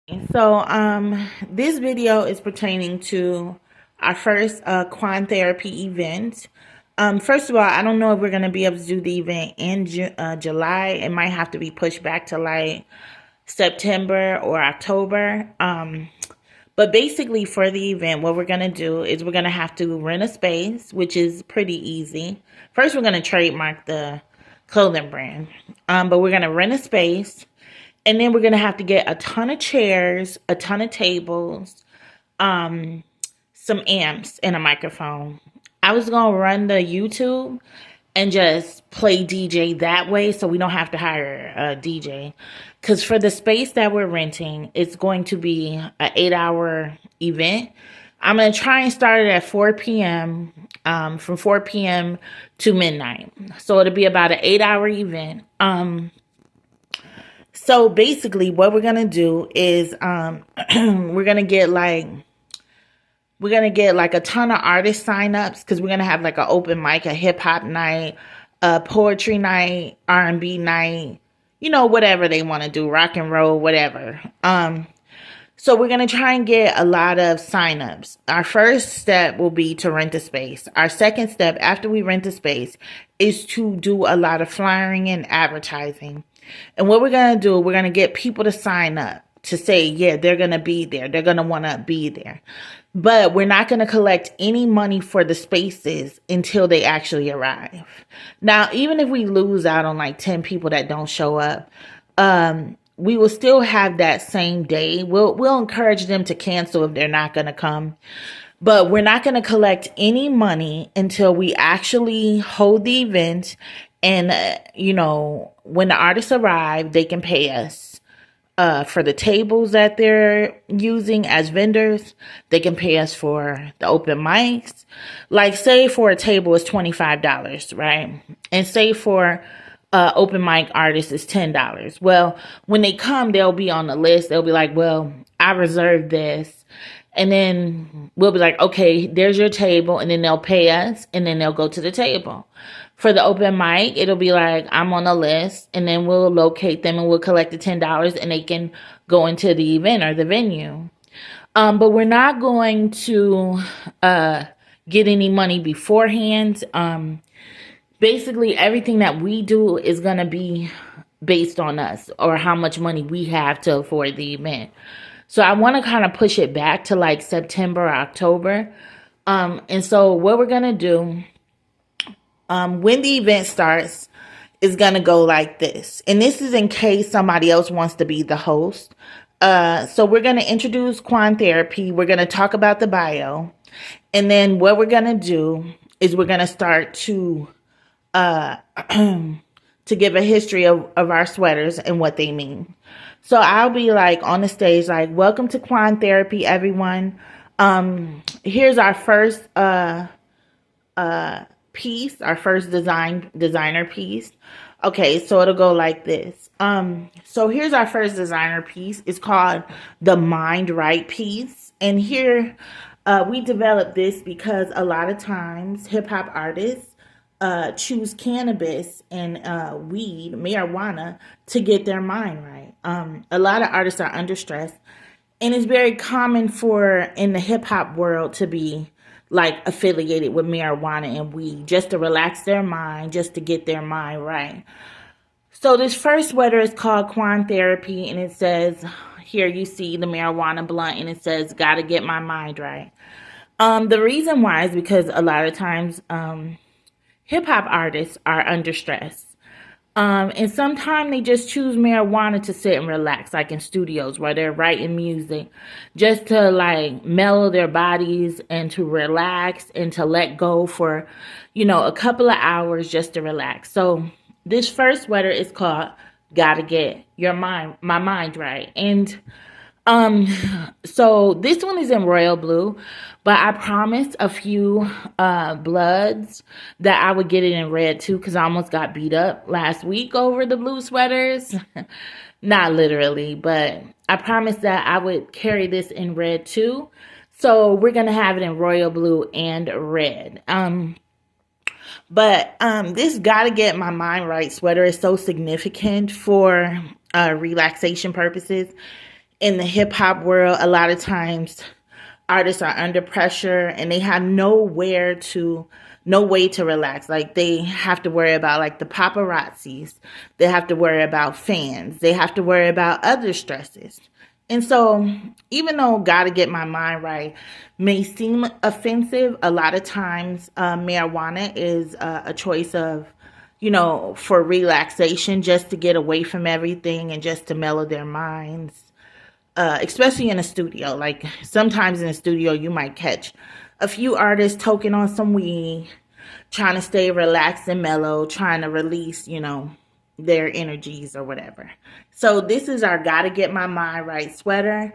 This video is pertaining to our first Quan Therapy event. First of all, I don't know if we're going to be able to do the event in July. It might have to be pushed back to like September or October. But basically for the event, what we're going to do is we're going to have to rent a space, which is pretty easy. First, we're going to trademark the clothing brand. But we're going to rent a space. And then we're going to have to get a ton of chairs, a ton of tables, some amps, and a microphone. I was going to run the YouTube and just play DJ that way so we don't have to hire a DJ. Because for the space that we're renting, it's going to be an 8-hour event. I'm going to try and start it at 4 p.m., from 4 p.m. to midnight. So it'll be about an 8-hour event. So basically what we're going to do is we're going to get like a ton of artist signups because we're going to have like an open mic, a hip hop night, a poetry night, R&B night, whatever they want to do, rock and roll, whatever. So we're going to try and get a lot of signups. Our first step will be to rent a space. Our second step after we rent the space is to do a lot of flyering and advertising. And what we're going to do, we're going to get people to sign up to say, yeah, they're going to be there. They're going to want to be there. But we're not going to collect any money for the spaces until they actually arrive. Now, even if we lose out on like 10 people that don't show up, we will still have that same day. We'll encourage them to cancel if they're not going to come. But we're not going to collect any money until we actually hold the event. And, when the artists arrive, they can pay us for the tables that they're using as vendors. They can pay us for the open mics. Like, say for a table is $25, right? And say for open mic artists is $10. Well, when they come, they'll be on the list. They'll be like, well, I reserved this. And then we'll be like, okay, there's your table. And then they'll pay us. And then they'll go to the table. For the open mic, it'll be like, I'm on the list. And then we'll locate them and we'll collect the $10. And they can go into the event or the venue. But we're not going to get any money beforehand. Basically, everything that we do is going to be based on us or how much money we have to afford the event. So I want to kind of push it back to like September or October. And so what we're going to do when the event starts is going to go like this. And this is in case somebody else wants to be the host. So we're going to introduce Quan Therapy. We're going to talk about the bio. And then what we're going to do is we're going to start to give a history of our sweaters and what they mean. So I'll be like on the stage, like, welcome to Quan Therapy, everyone. Here's our first piece, our first designer piece. Okay, so it'll go like this. So here's our first designer piece. It's called the Mind Right piece. And here we developed this because a lot of times hip hop artists choose cannabis and weed, marijuana, to get their mind right. A lot of artists are under stress, and it's very common for in the hip hop world to be like affiliated with marijuana and weed just to relax their mind, just to get their mind right. So this first sweater is called Quan Therapy, and it says, here you see the marijuana blunt, and it says, gotta get my mind right. The reason why is because a lot of times hip-hop artists are under stress. And sometimes they just choose marijuana to sit and relax, like in studios where they're writing music, just to like mellow their bodies and to relax and to let go for, a couple of hours just to relax. So this first sweater is called Gotta Get My Mind Right. And so this one is in royal blue, but I promised a few bloods that I would get it in red too, because I almost got beat up last week over the blue sweaters. Not literally, but I promised that I would carry this in red too. So we're going to have it in royal blue and red. But this Gotta Get My Mind Right sweater is so significant for relaxation purposes. in the hip hop world, a lot of times artists are under pressure and they have no way to relax. Like they have to worry about like the paparazzis. They have to worry about fans. They have to worry about other stresses. And so even though gotta get my mind right may seem offensive, a lot of times marijuana is a choice of, for relaxation, just to get away from everything and just to mellow their minds. Especially in a studio. Like sometimes in a studio, you might catch a few artists toking on some weed, trying to stay relaxed and mellow, trying to release, their energies or whatever. So this is our Gotta Get My Mind Right sweater.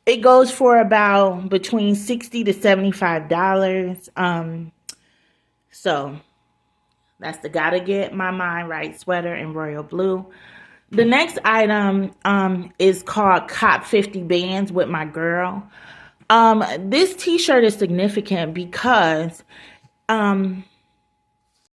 It goes for about between $60 to $75. So that's the Gotta Get My Mind Right sweater in royal blue. The next item is called Cop 50 Bands with My Girl. This t-shirt is significant because